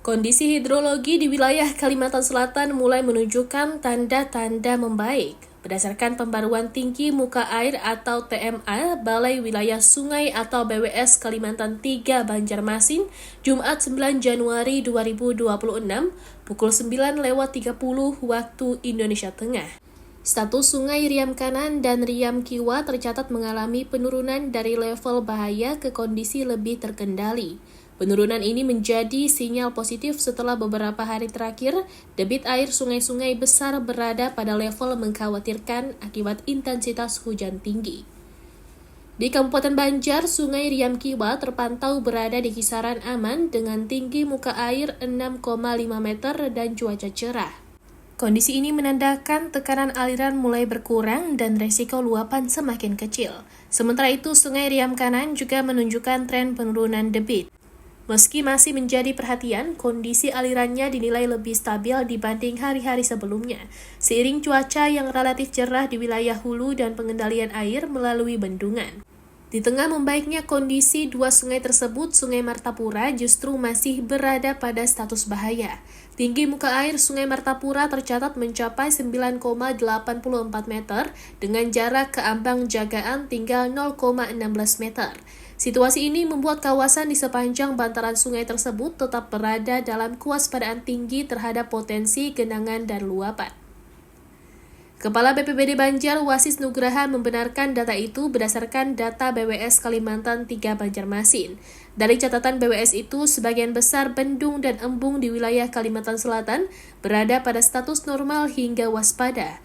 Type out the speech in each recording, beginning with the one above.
Kondisi hidrologi di wilayah Kalimantan Selatan mulai menunjukkan tanda-tanda membaik. Berdasarkan pembaruan tinggi muka air atau TMA, Balai Wilayah Sungai atau BWS Kalimantan 3 Banjarmasin, Jumat 9 Januari 2026, pukul 9.30 waktu Indonesia Tengah. Status sungai Riam Kanan dan Riam Kiwa tercatat mengalami penurunan dari level bahaya ke kondisi lebih terkendali. Penurunan ini menjadi sinyal positif setelah beberapa hari terakhir, debit air sungai-sungai besar berada pada level mengkhawatirkan akibat intensitas hujan tinggi. Di Kabupaten Banjar, Sungai Riam Kiwa terpantau berada di kisaran aman dengan tinggi muka air 6,5 meter dan cuaca cerah. Kondisi ini menandakan tekanan aliran mulai berkurang dan resiko luapan semakin kecil. Sementara itu, Sungai Riam Kanan juga menunjukkan tren penurunan debit. Meski masih menjadi perhatian, kondisi alirannya dinilai lebih stabil dibanding hari-hari sebelumnya, seiring cuaca yang relatif cerah di wilayah hulu dan pengendalian air melalui bendungan. Di tengah membaiknya kondisi dua sungai tersebut, Sungai Martapura justru masih berada pada status bahaya. Tinggi muka air Sungai Martapura tercatat mencapai 9,84 meter dengan jarak ke ambang jagaan tinggal 0,16 meter. Situasi ini membuat kawasan di sepanjang bantaran sungai tersebut tetap berada dalam kewaspadaan tinggi terhadap potensi genangan dan luapan. Kepala BPBD Banjar, Wasis Nugraha, membenarkan data itu berdasarkan data BWS Kalimantan 3 Banjarmasin. Dari catatan BWS itu, sebagian besar bendung dan embung di wilayah Kalimantan Selatan berada pada status normal hingga waspada.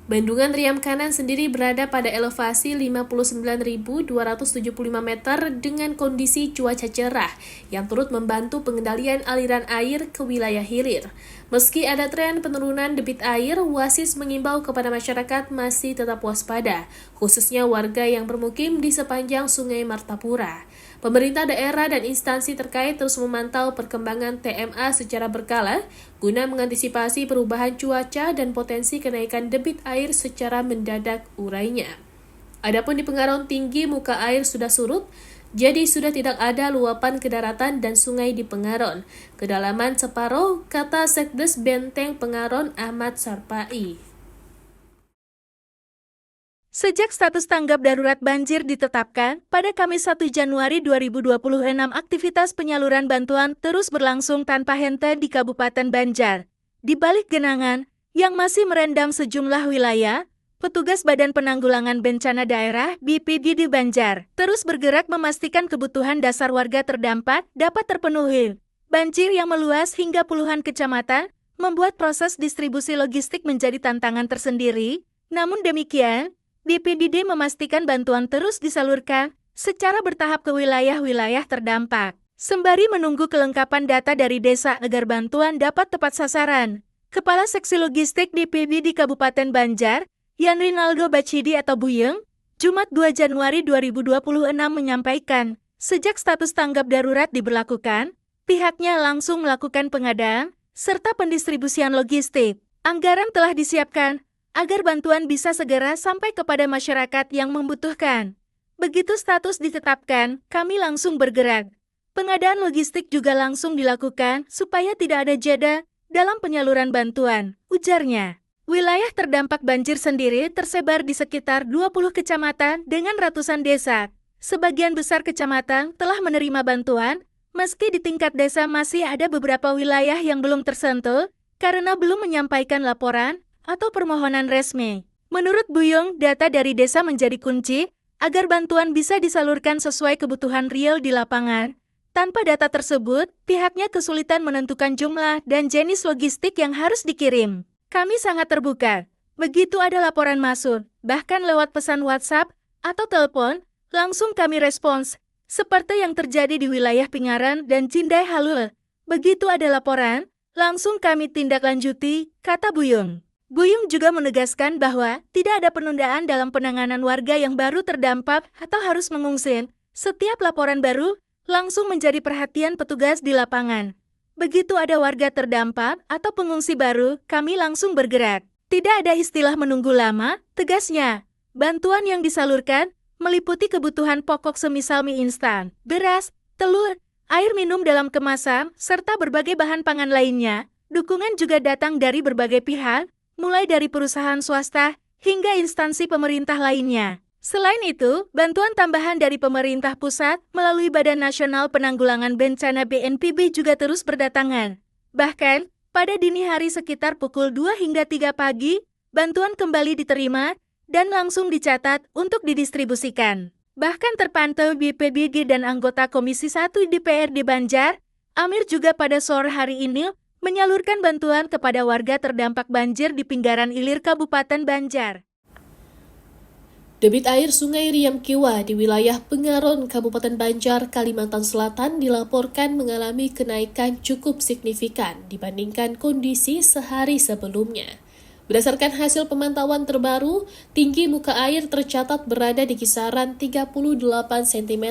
Bendungan Riam Kanan sendiri berada pada elevasi 59.275 meter dengan kondisi cuaca cerah yang turut membantu pengendalian aliran air ke wilayah hilir. Meski ada tren penurunan debit air, Wasis mengimbau kepada masyarakat masih tetap waspada, khususnya warga yang bermukim di sepanjang Sungai Martapura. Pemerintah daerah dan instansi terkait terus memantau perkembangan TMA secara berkala guna mengantisipasi perubahan cuaca dan potensi kenaikan debit air secara mendadak, urainya. Adapun di Pengaron tinggi muka air sudah surut, jadi sudah tidak ada luapan ke daratan dan sungai di Pengaron. Kedalaman separuh, kata Sekdes Benteng Pengaron Ahmad Sarpai. Sejak status tanggap darurat banjir ditetapkan, pada Kamis 1 Januari 2026 aktivitas penyaluran bantuan terus berlangsung tanpa henti di Kabupaten Banjar. Di balik genangan yang masih merendam sejumlah wilayah, petugas Badan Penanggulangan Bencana Daerah BPBD Banjar terus bergerak memastikan kebutuhan dasar warga terdampak dapat terpenuhi. Banjir yang meluas hingga puluhan kecamatan membuat proses distribusi logistik menjadi tantangan tersendiri. Namun demikian, BPBD memastikan bantuan terus disalurkan secara bertahap ke wilayah-wilayah terdampak. Sembari menunggu kelengkapan data dari desa agar bantuan dapat tepat sasaran, Kepala Seksi Logistik BPBD Kabupaten Banjar, Yan Rinaldo Bacidi atau Buyeng, Jumat 2 Januari 2026 menyampaikan, sejak status tanggap darurat diberlakukan, pihaknya langsung melakukan pengadaan serta pendistribusian logistik. Anggaran telah disiapkan agar bantuan bisa segera sampai kepada masyarakat yang membutuhkan. Begitu status ditetapkan, kami langsung bergerak. Pengadaan logistik juga langsung dilakukan supaya tidak ada jeda dalam penyaluran bantuan, ujarnya. Wilayah terdampak banjir sendiri tersebar di sekitar 20 kecamatan dengan ratusan desa. Sebagian besar kecamatan telah menerima bantuan, meski di tingkat desa masih ada beberapa wilayah yang belum tersentuh karena belum menyampaikan laporan atau permohonan resmi. Menurut Buyung, data dari desa menjadi kunci agar bantuan bisa disalurkan sesuai kebutuhan real di lapangan. Tanpa data tersebut, pihaknya kesulitan menentukan jumlah dan jenis logistik yang harus dikirim. Kami sangat terbuka. Begitu ada laporan masuk, bahkan lewat pesan WhatsApp atau telepon, langsung kami respons. Seperti yang terjadi di wilayah Pingaran dan Cindai Halul. Begitu ada laporan, langsung kami tindak lanjuti, kata Buyung. Buyung juga menegaskan bahwa tidak ada penundaan dalam penanganan warga yang baru terdampak atau harus mengungsi. Setiap laporan baru langsung menjadi perhatian petugas di lapangan. Begitu ada warga terdampak atau pengungsi baru, kami langsung bergerak. Tidak ada istilah menunggu lama, tegasnya. Bantuan yang disalurkan meliputi kebutuhan pokok semisal mie instan, beras, telur, air minum dalam kemasan, serta berbagai bahan pangan lainnya. Dukungan juga datang dari berbagai pihak, mulai dari perusahaan swasta hingga instansi pemerintah lainnya. Selain itu, bantuan tambahan dari pemerintah pusat melalui Badan Nasional Penanggulangan Bencana BNPB juga terus berdatangan. Bahkan, pada dini hari sekitar pukul 2 hingga 3 pagi, bantuan kembali diterima dan langsung dicatat untuk didistribusikan. Bahkan terpantau BPBD dan anggota Komisi 1 DPRD Banjar, Amir juga pada sore hari ini menyalurkan bantuan kepada warga terdampak banjir di pinggaran ilir Kabupaten Banjar. Debit air Sungai Riam Kiwa di wilayah Pengaron, Kabupaten Banjar, Kalimantan Selatan dilaporkan mengalami kenaikan cukup signifikan dibandingkan kondisi sehari sebelumnya. Berdasarkan hasil pemantauan terbaru, tinggi muka air tercatat berada di kisaran 38 cm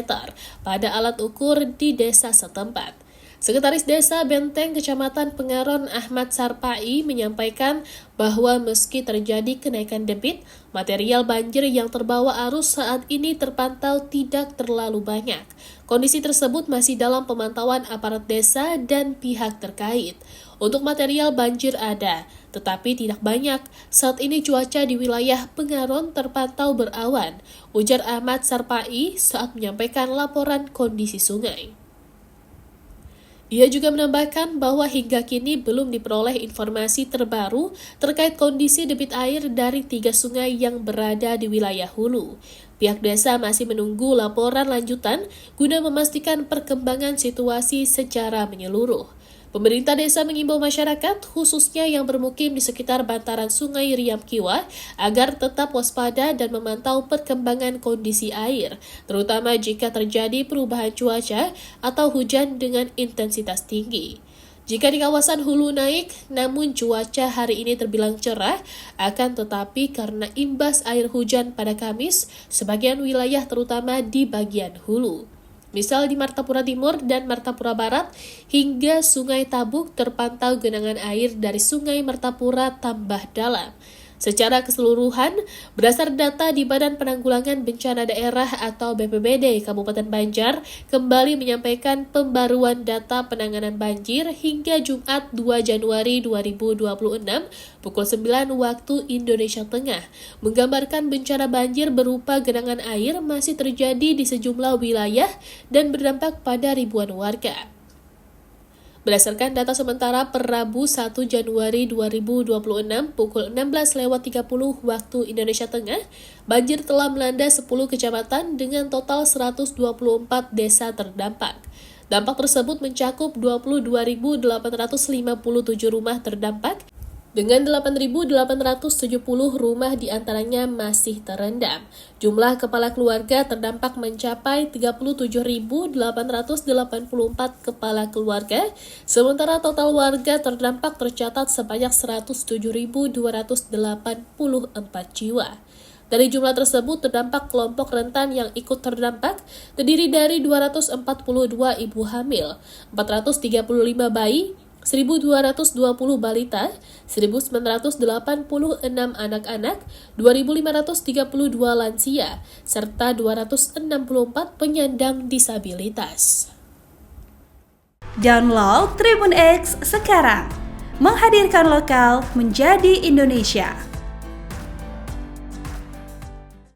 pada alat ukur di desa setempat. Sekretaris Desa Benteng Kecamatan Pengaron Ahmad Sarpai menyampaikan bahwa meski terjadi kenaikan debit, material banjir yang terbawa arus saat ini terpantau tidak terlalu banyak. Kondisi tersebut masih dalam pemantauan aparat desa dan pihak terkait. Untuk material banjir ada, tetapi tidak banyak. Saat ini cuaca di wilayah Pengaron terpantau berawan, ujar Ahmad Sarpai saat menyampaikan laporan kondisi sungai. Ia juga menambahkan bahwa hingga kini belum diperoleh informasi terbaru terkait kondisi debit air dari 3 sungai yang berada di wilayah hulu. Pihak desa masih menunggu laporan lanjutan guna memastikan perkembangan situasi secara menyeluruh. Pemerintah desa mengimbau masyarakat, khususnya yang bermukim di sekitar bantaran Sungai Riam Kiwa, agar tetap waspada dan memantau perkembangan kondisi air, terutama jika terjadi perubahan cuaca atau hujan dengan intensitas tinggi. Jika di kawasan hulu naik, namun cuaca hari ini terbilang cerah, akan tetapi karena imbas air hujan pada Kamis, sebagian wilayah terutama di bagian hulu. Misal di Martapura Timur dan Martapura Barat hingga Sungai Tabuk terpantau genangan air dari Sungai Martapura tambah dalam. Secara keseluruhan, berdasar data di Badan Penanggulangan Bencana Daerah atau BPBD Kabupaten Banjar kembali menyampaikan pembaruan data penanganan banjir hingga Jumat 2 Januari 2026 pukul 9 waktu Indonesia Tengah, menggambarkan bencana banjir berupa genangan air masih terjadi di sejumlah wilayah dan berdampak pada ribuan warga. Berdasarkan data sementara per Rabu 1 Januari 2026 pukul 16.30 waktu Indonesia Tengah, banjir telah melanda 10 kecamatan dengan total 124 desa terdampak. Dampak tersebut mencakup 22.857 rumah terdampak, dengan 8.870 rumah diantaranya masih terendam. Jumlah kepala keluarga terdampak mencapai 37.884 kepala keluarga, sementara total warga terdampak tercatat sebanyak 107.284 jiwa. Dari jumlah tersebut, terdampak kelompok rentan yang ikut terdampak terdiri dari 242 ibu hamil, 435 bayi, 1.220 balita, 1.986 anak-anak, 2.532 lansia, serta 264 penyandang disabilitas. Download Tribun X sekarang, menghadirkan lokal menjadi Indonesia.